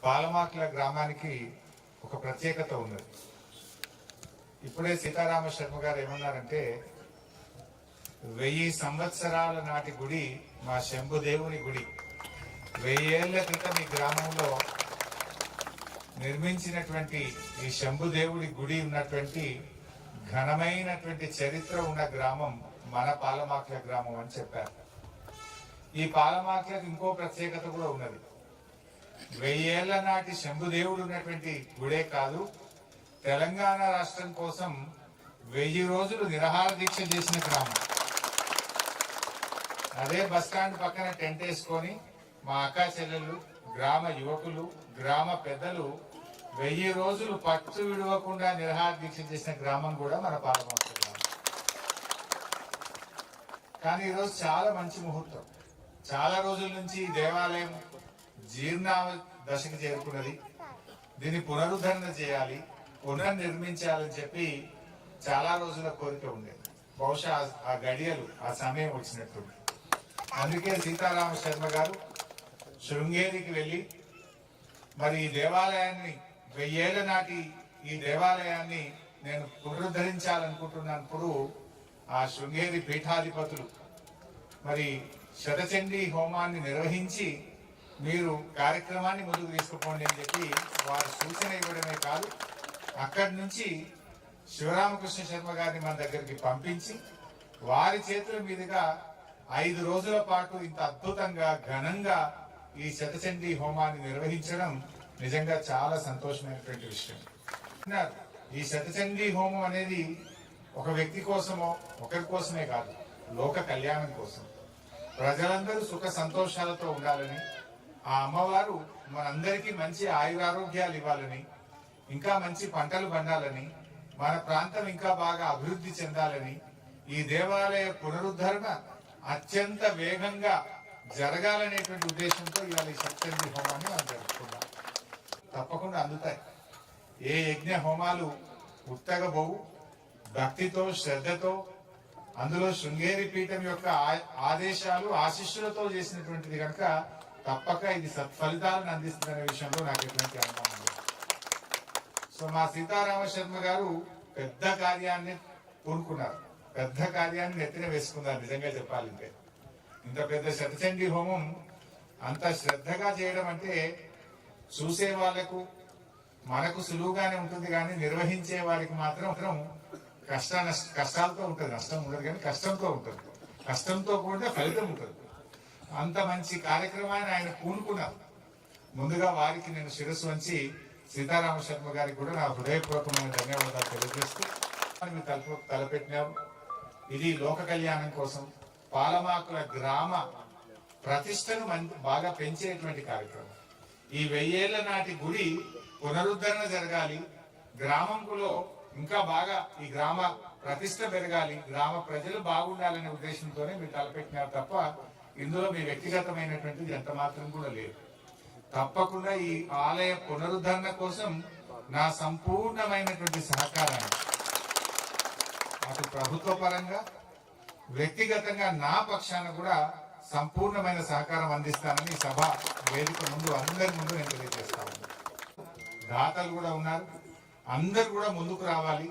పాలమాకుల గ్రామానికి ఒక ప్రత్యేకత ఉన్నది. ఇప్పుడే సీతారామ శర్మ గారు ఏమన్నారంటే 1000 సంవత్సరాల నాటి గుడి మా శంభుదేవుని గుడి. 1000 ఏళ్ల క్రితం ఈ గ్రామంలో నిర్మించినటువంటి ఈ శంభుదేవుడి గుడి ఉన్నటువంటి ఘనమైనటువంటి చరిత్ర ఉన్న గ్రామం మన పాలమాకుల గ్రామం అని చెప్పారు. ఈ పాలమాకులకు ఇంకో ప్రత్యేకత కూడా ఉన్నది. 1000 ఏళ్ల నాటి శంభుదేవుడు ఉన్నటువంటి గుడే కాదు, తెలంగాణ రాష్ట్రం కోసం 1000 రోజులు నిరాహార దీక్ష చేసిన గ్రామం. అదే బస్టాండ్ పక్కన టెంట్ వేసుకొని మా అక్కా చెల్లెళ్ళు, గ్రామ యువకులు, గ్రామ పెద్దలు 1000 రోజులు పట్టు విడవకుండా నిరాహార దీక్ష చేసిన గ్రామం కూడా మన పాలమాకుల గ్రామం. కానీ ఈరోజు చాలా మంచి ముహూర్తం. చాలా రోజుల నుంచి ఈ దేవాలయం జీర్ణ దశకు చేరుకున్నది. దీన్ని పునరుద్ధరణ చేయాలి, పునర్నిర్మించాలని చెప్పి చాలా రోజుల కోరిక ఉండేది. బహుశా ఆ గడియలు, ఆ సమయం వచ్చినట్టుంది. అందుకే సీతారామ శర్మ గారు శృంగేరికి వెళ్ళి మరి ఈ దేవాలయాన్ని 1000 ఏళ్ల నాటి ఈ దేవాలయాన్ని నేను పునరుద్ధరించాలనుకుంటున్నప్పుడు ఆ శృంగేరి పీఠాధిపతులు మరి శతచండీ హోమాన్ని నిర్వహించి మీరు కార్యక్రమాన్ని ముందుకు తీసుకుపోండి అని చెప్పి వారు సూచన ఇవ్వడమే కాదు, అక్కడి నుంచి శివరామకృష్ణ శర్మ గారిని మన దగ్గరికి పంపించి వారి చేతుల మీదుగా 5 రోజుల పాటు ఇంత అద్భుతంగా ఘనంగా ఈ శతచండీ హోమాన్ని నిర్వహించడం నిజంగా చాలా సంతోషమైనటువంటి విషయం. ఈ శతచండీ హోమం అనేది ఒక వ్యక్తి కోసమో ఒకరి కోసమే కాదు, లోక కళ్యాణం కోసం, ప్రజలందరూ సుఖ సంతోషాలతో ఉండాలని, ఆ అమ్మవారు మనందరికీ మంచి ఆయురారోగ్యాలు ఇవ్వాలని, ఇంకా మంచి పంటలు పండాలని, మన ప్రాంతం ఇంకా బాగా అభివృద్ధి చెందాలని, ఈ దేవాలయ పునరుద్ధరణ అత్యంత వేగంగా జరగాలనేటువంటి ఉద్దేశంతో ఇవాళ ఈ శతచండీ హోమాన్ని మనం జరుపుకున్నాం. తప్పకుండా అందుతాయి. ఏ యజ్ఞ హోమాలు ఉత్తగా పోవు, భక్తితో శ్రద్ధతో, అందులో శృంగేరి పీఠం యొక్క ఆదేశాలు ఆశీస్సులతో చేసినటువంటిది కనుక తప్పక ఇది సత్ఫలితాలను అందిస్తుందనే విషయంలో నాకు ఎటువంటి అనుమానం లేదు. సో మా సీతారామ శర్మ గారు పెద్ద కార్యాన్ని పూనుకున్నారు, పెద్ద కార్యాన్ని నెత్తిన వేసుకున్నారు. నిజంగా చెప్పాలంటే ఇంత పెద్ద శతచండీ హోమం అంత శ్రద్ధగా చేయడం అంటే చూసే వాళ్లకు మనకు సులువుగానే ఉంటుంది, కానీ నిర్వహించే వారికి మాత్రం కష్టాలతో ఉంటుంది. నష్టం ఉండదు కానీ కష్టంతో ఉంటుంది. కష్టంతో కూడా ఫలితం ఉంటుంది. అంత మంచి కార్యక్రమాన్ని ఆయన పూనుకున్నారు. ముందుగా వారికి నేను శిరస్సు వంచి సీతారామ శర్మ గారికి కూడా నా హృదయపూర్వకమైన ధన్యవాదాలు తెలియజేస్తూ తలపెట్టినారు. ఇది లోక కళ్యాణం కోసం, పాలమాకుల గ్రామ ప్రతిష్టను బాగా పెంచేటువంటి కార్యక్రమం. ఈ 1000 ఏళ్ల నాటి గుడి పునరుద్ధరణ జరగాలి, గ్రామంలో ఇంకా బాగా ఈ గ్రామ ప్రతిష్ట పెరగాలి, గ్రామ ప్రజలు బాగుండాలనే ఉద్దేశంతోనే మీరు తలపెట్టినారు తప్ప ఇందులో మీ వ్యక్తిగతమైనటువంటిది ఎంత మాత్రం కూడా లేదు. తప్పకుండా ఈ ఆలయ పునరుద్ధరణ కోసం నా సంపూర్ణమైనటువంటి సహకారాన్ని అటు ప్రభుత్వ పరంగా వ్యక్తిగతంగా నా పక్షాన కూడా సంపూర్ణమైన సహకారం అందిస్తానని సభ వేదిక ముందు అందరి ముందు నేను తెలియజేస్తాను. దాతలు కూడా ఉన్నారు, అందరు కూడా ముందుకు రావాలి,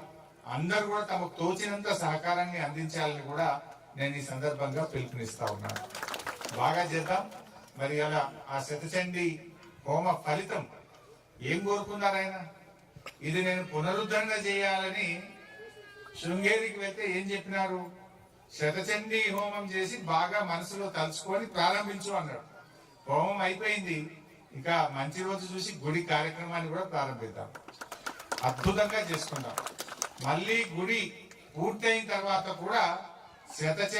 అందరు కూడా తమకు తోచినంత సహకారాన్ని అందించాలని కూడా నేను ఈ సందర్భంగా పిలుపునిస్తా ఉన్నాను. బాగా చేద్దాం. మరి అలా ఆ శతచండీ హోమ ఫలితం ఏం కోరుకున్నారు ఆయన? ఇది నేను పునరుద్ధరణ చేయాలని శృంగేరికి వెళ్తే ఏం చెప్పినారు? శతచండీ హోమం చేసి బాగా మనసులో తలుచుకొని ప్రారంభించు అన్నాడు. హోమం అయిపోయింది, ఇక మంచి రోజు చూసి గుడి కార్యక్రమాన్ని కూడా ప్రారంభిద్దాం, అద్భుతంగా చేసుకుందాం. మళ్ళీ గుడి పూర్తయిన తర్వాత కూడా